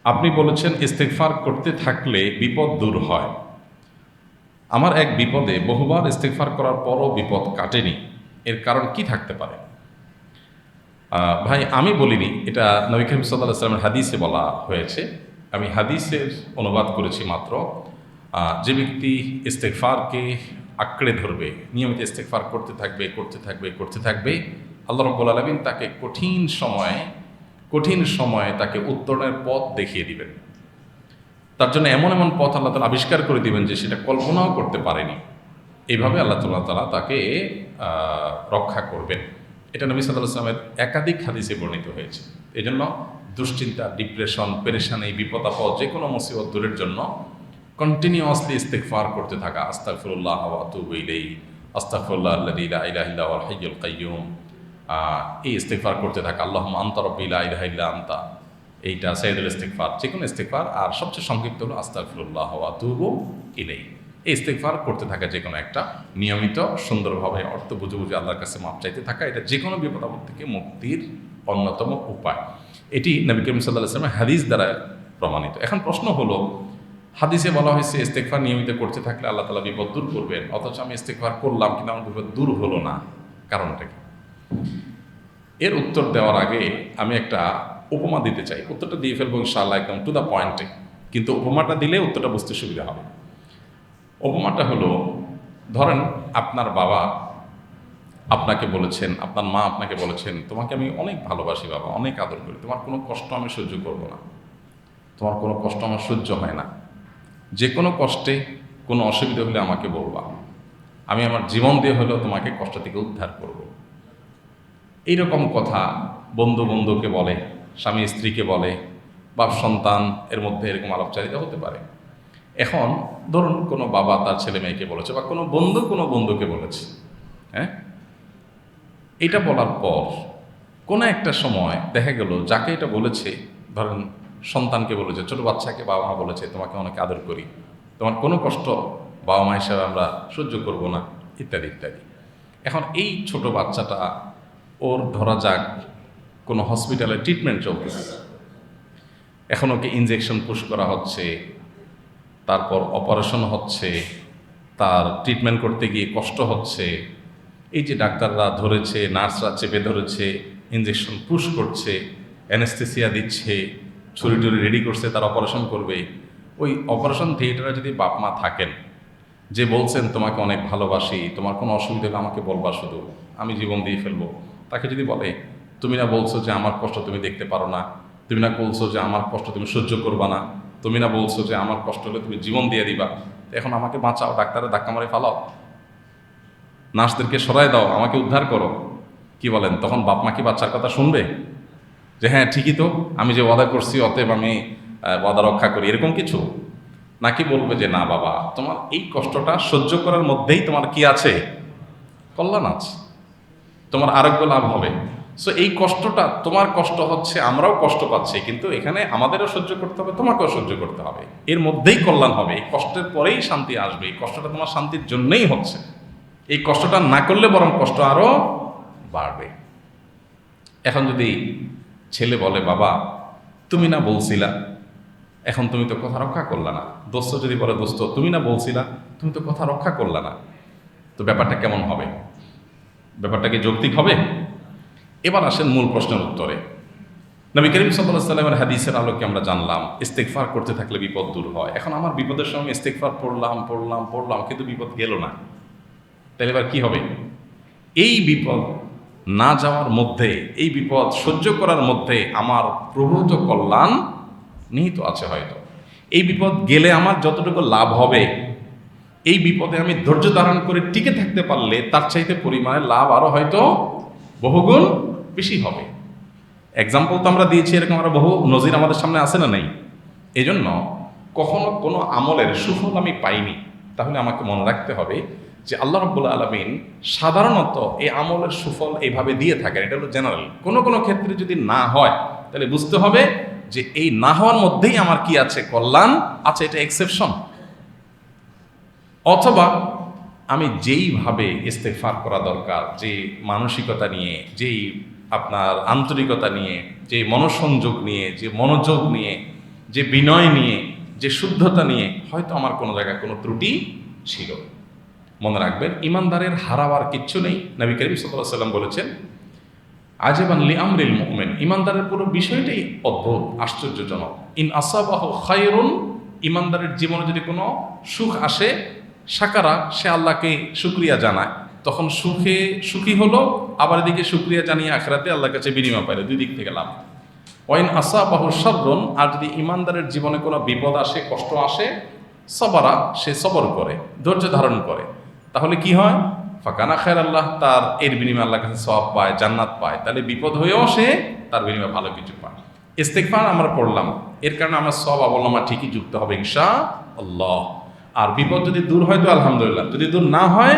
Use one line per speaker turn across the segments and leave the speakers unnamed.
আপনি বলেছেন ইস্তেগফার করতে থাকলে বিপদ দূর হয়। আমার এক বিপদে বহুবার ইস্তেগফার করার পরও বিপদ কাটেনি। এর কারণ কি থাকতে পারে? ভাই আমি বলিনি, এটা নবী করিম সাল্লাল্লাহু আলাইহি ওয়াসাল্লামের হাদিসে বলা হয়েছে। আমি হাদিসের অনুবাদ করেছি মাত্র। যে ব্যক্তি ইস্তেগফারকে আঁকড়ে ধরবে, নিয়মিত ইস্তেগফার করতে থাকবে, আল্লাহ রাব্বুল আলামিন তাকে কঠিন সময়ে তাকে উত্তরণের পথ দেখিয়ে দিবেন। তার জন্য এমন এমন পথ আল্লাহ তাআলা আবিষ্কার করে দিবেন যে সেটা কল্পনাও করতে পারেনি। এইভাবে আল্লাহ তাআলা তাকে রক্ষা করবেন। এটা নবী সাল্লাল্লাহু আলাইহি ওয়াসাল্লামের একাধিক হাদিসে বর্ণিত হয়েছে। এজন্য দুশ্চিন্তা, ডিপ্রেশন, পেরেশানি, বিপদ-আপদ যে কোনো মুসিবত দূরের জন্য কন্টিনিউয়াসলি ইস্তেগফার করতে থাকা, আস্তাগফিরুল্লাহ ওয়া আতুবু ইলাইহি, আস্তাগফিরুল্লাহ আল্লাযী লা ইলাহা ইল্লা হুয়াল হাইয়ুল কাইয়্যুম, এই ইস্তেগফার করতে থাকা, আল্লাহুম্মা আনতা রাব্বী লা ইলাহা ইল্লা আনতা, এইটা সাইয়্যিদুল ইস্তেগফার, যে কোনো ইস্তেগফার। আর সবচেয়ে সংক্ষিপ্ত হলো আস্তাগফিরুল্লাহ ওয়া আতুবু ইলাইহি। এই ইস্তেগফার করতে থাকা, যে কোনো একটা নিয়মিত সুন্দরভাবে অর্থ বুঝে বুঝে আল্লাহর কাছে মাপ চাইতে থাকা, এটা যে কোনো বিপদ আপদ থেকে মুক্তির অন্যতম উপায়। এটি নবী করিম সাল্লাল্লাহু আলাইহি ওয়াসাল্লামের হাদিস দ্বারা প্রমাণিত। এখন প্রশ্ন হলো, হাদিসে বলা হয়েছে ইস্তেগফার নিয়মিত করতে থাকলে আল্লাহ তাআলা বিপদ দূর করবেন, অথচ আমি ইস্তেগফার করলাম কিন্তু আমার বিপদ দূর হলো না, কারণটা কি? এর উত্তর দেওয়ার আগে আমি একটা উপমা দিতে চাই। উত্তরটা দিয়ে ফেলবো ইনশাআল্লাহ একদম টু দ্য পয়েন্টে, কিন্তু উপমাটা দিলে উত্তরটা বুঝতে সুবিধা হবে। উপমাটা হলো, ধরেন আপনার বাবা আপনাকে বলেছেন, আপনার মা আপনাকে বলেছেন, তোমাকে আমি অনেক ভালোবাসি বাবা, অনেক আদর করি, তোমার কোনো কষ্ট আমি সহ্য করব না, তোমার কোনো কষ্ট আমার সহ্য হয় না, যে কোনো কষ্টে কোনো অসুবিধা হলে আমাকে বলবা, আমি আমার জীবন দিয়ে হলেও তোমাকে কষ্ট থেকে উদ্ধার করব। এইরকম কথা বন্ধু বন্ধুকে বলে, স্বামী স্ত্রীকে বলে, বাপ সন্তান এর মধ্যে এরকম আলাপচারিতা হতে পারে। এখন ধরুন কোনো বাবা তার ছেলে মেয়েকে বলেছে, বা কোনো বন্ধু কোনো বন্ধুকে বলেছে, হ্যাঁ, এটা বলার পর কোনো একটা সময় দেখা গেল যাকে এটা বলেছে, ধরেন সন্তানকে বলেছে, ছোট বাচ্চাকে বাবা মা বলেছে, তোমাকে অনেক আদর করি, তোমার কোনো কষ্ট বাবা মা হিসাবে আমরা সহ্য করব না, ইত্যাদি ইত্যাদি। এখন এই ছোট বাচ্চাটা, ওর ধরা যাক কোনো হসপিটালে ট্রিটমেন্ট চলতেছে, এখন ওকে ইনজেকশন পুশ করা হচ্ছে, তারপর অপারেশন হচ্ছে, তার ট্রিটমেন্ট করতে গিয়ে কষ্ট হচ্ছে। এই যে ডাক্তাররা ধরেছে, নার্সরা চেপে ধরেছে, ইনজেকশন পুশ করছে, অ্যানেস্থেসিয়া দিচ্ছে, ছুরি টুরি রেডি করছে, তার অপারেশন করবে। ওই অপারেশন থিয়েটারে যদি বাপ মা থাকেন, যে বলছেন তোমাকে অনেক ভালোবাসি, তোমার কোনো অসুবিধা হলে আমাকে বলবা, শুধু আমি জীবন দিয়ে ফেলবো, তাকে যদি বলে, তুমি না বলছো যে আমার কষ্ট তুমি দেখতে পারো না, তুমি না বলছো যে আমার কষ্ট তুমি সহ্য করবা না, তুমি না বলছো যে আমার কষ্ট হলে তুমি জীবন দিয়ে দিবা, এখন আমাকে বাঁচাও, ডাক্তারের ধাক্কা মারে ফালাও, নার্সদেরকে সরাই দাও, আমাকে উদ্ধার করো, কি বলেন? তখন বাপ মা কি বাচ্চার কথা শুনবে? যে হ্যাঁ ঠিকই তো, আমি যে ওয়াদা করছি অতএব আমি ওয়াদা রক্ষা করি, এরকম কিছু? নাকি বলবে যে না বাবা, তোমার এই কষ্টটা সহ্য করার মধ্যেই তোমার কি আছে? কল্যাণ আছে, তোমার আরোগ্য লাভ হবে। সো এই কষ্টটা, তোমার কষ্ট হচ্ছে, আমরাও কষ্ট পাচ্ছি, কিন্তু এখানে আমাদেরও সহ্য করতে হবে, তোমাকেও সহ্য করতে হবে, এর মধ্যেই কল্যাণ হবে, এই কষ্টের পরেই শান্তি আসবে, এই কষ্টটা তোমার শান্তির জন্যই হচ্ছে, এই কষ্টটা না করলে বরং কষ্ট আরো বাড়বে। এখন যদি ছেলে বলে, বাবা তুমি না বলছিলা, এখন তুমি তো কথা রক্ষা করলা না, দোস্ত যদি বলে, দোস্ত তুমি না বলছিলা, তুমি তো কথা রক্ষা করলা না, তো ব্যাপারটা কেমন হবে? ব্যাপারটা কি যৌক্তিক হবে? এবার আসেন মূল প্রশ্নের উত্তরে। নবী করিম সাল্লাল্লাহু আলাইহি ওয়াসাল্লামের হাদিসের আলোকে আমরা জানলাম ইস্তেগফার করতে থাকলে বিপদ দূর হয়। এখন আমার বিপদের সময় ইস্তেগফার পড়লাম, কিন্তু বিপদ গেল না, তাহলে এবার কি হবে? এই বিপদ না যাওয়ার মধ্যে, এই বিপদ সহ্য করার মধ্যে আমার প্রভূত কল্যাণ নিহিত আছে হয়তো। এই বিপদ গেলে আমার যতটুকু লাভ হবে, এই বিপদে আমি ধৈর্য ধারণ করে টিকে থাকতে পারলে তার চাইতে পরিমাণে লাভ আরো হয়তো বহুগুণ বেশি হবে। এক্সাম্পল তো আমরা দিয়েছি, এরকম আরো বহু নজির আমাদের সামনে আছে না নেই? এই জন্য কখনো কোনো আমলের সুফল আমি পাইনি, তাহলে আমাকে মনে রাখতে হবে যে আল্লাহ রাব্বুল আলামিন সাধারণত এই আমলের সুফল এইভাবে দিয়ে থাকেন, এটা হলো জেনারেল। কোনো কোনো ক্ষেত্রে যদি না হয়, তাহলে বুঝতে হবে যে এই না হওয়ার মধ্যেই আমার কি আছে? কল্যাণ আছে, এটা এক্সেপশন। অথবা আমি যেইভাবে ইস্তেগফার করা দরকার, যে মানসিকতা নিয়ে, যেই আপনার আন্তরিকতা নিয়ে, যে মনোসংযোগ নিয়ে, যে মনোযোগ নিয়ে, যে বিনয় নিয়ে, যে শুদ্ধতা নিয়ে হয়তো আমার কোনো জায়গায় কোনো ত্রুটি ছিল। মনে রাখবেন, ইমানদারের হারাবার কিচ্ছু নেই। নবী করিম সাল্লাল্লাহু আলাইহি ওয়াসাল্লাম বলেছেন, আজেবান লি আমরিল মুমিন, ইমানদারের পুরো বিষয়টাই অদ্ভুত, আশ্চর্যজনক। ইন আসাবাহু খায়রুন, ইমানদারের জীবনে যদি কোনো সুখ আসে, শাকারা, সে আল্লাহকে শুকরিয়া জানায়, তখন সুখে সুখী হলো, আবার এদিকে শুকরিয়া জানিয়ে আখিরাতে আল্লাহর কাছে বিনিময় পাইল, দুই দিক থেকে লাভ। ওয়াইন আসাবাহু শাররুন, আর যদি ইমানদারের জীবনে কোনো বিপদ আসে, কষ্ট আসে, সবারা, সে সবর করে, ধৈর্য ধারণ করে, তাহলে কি হয়? ফাকানা খায়র আল্লাহ, তার এর বিনিময়ে আল্লাহর কাছে সওয়াব পায়, জান্নাত পায়। তাহলে বিপদ হয়েও সে তার বিনিময়ে ভালো কিছু পায়। ইস্তেগফার আমরা পড়লাম, এর কারণে আমার সওয়াব আমলনামা ঠিকই যুক্ত হবে ইনশাআল্লাহ। আর বিপদ যদি দূর হয় তো আলহামদুলিল্লাহ, যদি দূর না হয়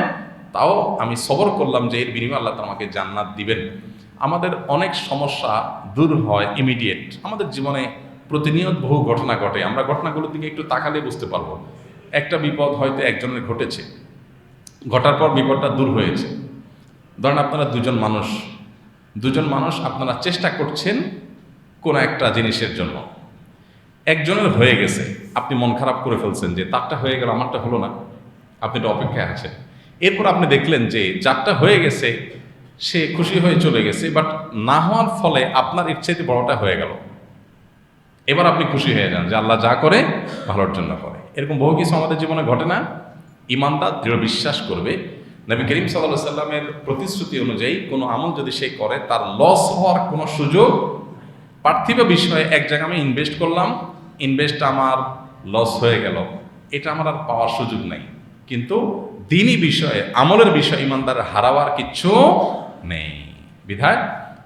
তাও আমি সবর করলাম যে এর বিনিময়ে আল্লাহ তাআলা আমাকে জান্নাত দিবেন। আমাদের অনেক সমস্যা দূর হয় ইমিডিয়েট। আমাদের জীবনে প্রতিনিয়ত বহু ঘটনা ঘটে, আমরা ঘটনাগুলোর দিকে একটু তাকালে বুঝতে পারবো। একটা বিপদ হয়তো একজনের ঘটেছে, ঘটার পর বিপদটা দূর হয়েছে। ধরেন আপনারা দুজন মানুষ আপনারা চেষ্টা করছেন কোনো একটা জিনিসের জন্য, একজনের হয়ে গেছে, আপনি মন খারাপ করে ফেলছেন যে তারটা হয়ে গেল, আমারটা হলো না, আপনি তো অপেক্ষায় আছেন। এরপর আপনি দেখলেন যে যারটা হয়ে গেছে সে খুশি হয়ে চলে গেছে, বাট না হওয়ার ফলে আপনার ইচ্ছাতে বড়টা হয়ে গেল। এবার আপনি খুশি হয়ে যান যে আল্লাহ যা করে ভালোর জন্য করে। এরকম বহু কিছু আমাদের জীবনে ঘটে না? ইমানদার দৃঢ় বিশ্বাস করবে, নবী করিম সাল্লাল্লাহু আলাইহি সাল্লামের প্রতিশ্রুতি অনুযায়ী কোনো আমল যদি সে করে, তার লস হওয়ার কোনো সুযোগ, পার্থিব বিষয়ে এক জায়গায় আমি ইনভেস্ট করলাম, ইনভেস্ট আমার লস হয়ে গেল, এটা আমার আর পাওয়ার সুযোগ নাই। কিন্তু দ্বীনি বিষয়ে, আমলের বিষয়ে ইমানদার হারাবার কিচ্ছু নেই। বিধায়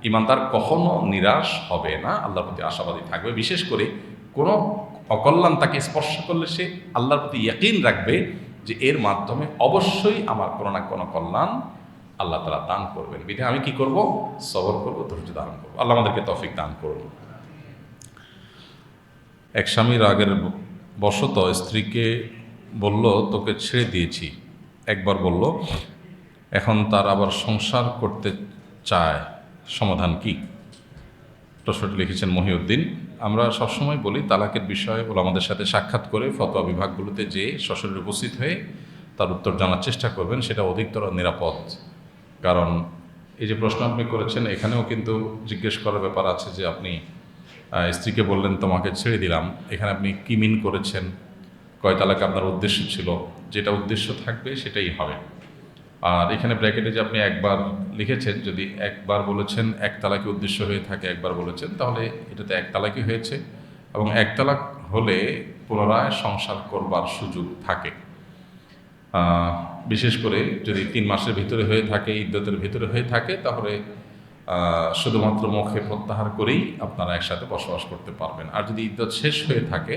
ইমানদার কখনো নিরাশ হবে না, আল্লাহর প্রতি আশাবাদী থাকবে। বিশেষ করে কোনো অকল্যাণ তাকে স্পর্শ করলে সে আল্লাহর প্রতি ইয়াকিন রাখবে যে এর মাধ্যমে অবশ্যই আমার কোনো না কোনো কল্যাণ আল্লাহ তাআলা দান করবেন। বিধায় আমি কি করব? সবর করব, ধৈর্য ধারণ করব। আল্লাহ আমাদেরকে তৌফিক দান করুন। এক স্বামী রাগের বশত স্ত্রীকে বলল, তোকে ছেড়ে দিয়েছি। একবার বলল, এখন তার আবার সংসার করতে চায়, সমাধান কি? প্রশ্নটি লিখেছেন মহিউদ্দিন। আমরা সবসময় বলি, তালাকের বিষয়ে আমাদের সাথে সাক্ষাৎ করে ফতোয়া বিভাগগুলোতে যে সশরীরে উপস্থিত হয়ে তার উত্তর জানার চেষ্টা করবেন, সেটা অধিকতর নিরাপদ। কারণ এই যে প্রশ্ন আপনি করেছেন, এখানেও কিন্তু জিজ্ঞেস করার ব্যাপার আছে যে আপনি স্ত্রীকে বললেন তোমাকে ছেড়ে দিলাম, এখানে আপনি কি মিন করেছেন, কয় তালাকে আপনার উদ্দেশ্য ছিল, যেটা উদ্দেশ্য থাকবে সেটাই হবে। আর এখানে ব্র্যাকেটে যে আপনি একবার লিখেছেন, যদি একবার বলেছেন এক তালাকি উদ্দেশ্য হয়ে থাকে, একবার বলেছেন, তাহলে এটাতে এক তালাকি হয়েছে, এবং এক তালাক হলে পুনরায় সংসার করবার সুযোগ থাকে। বিশেষ করে যদি 3 মাসের ভিতরে হয়ে থাকে, ইদ্যতের ভিতরে হয়ে থাকে, তাহলে শুধুমাত্র মুখে প্রত্যাহার করেই আপনারা একসাথে বসবাস করতে পারবেন। আর যদি ইদ্যত শেষ হয়ে থাকে,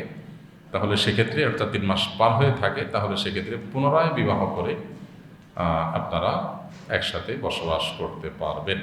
তাহলে সেক্ষেত্রে, অর্থাৎ 3 মাস পার হয়ে থাকে, তাহলে সেক্ষেত্রে পুনরায় বিবাহ করে আপনারা একসাথে বসবাস করতে পারবেন।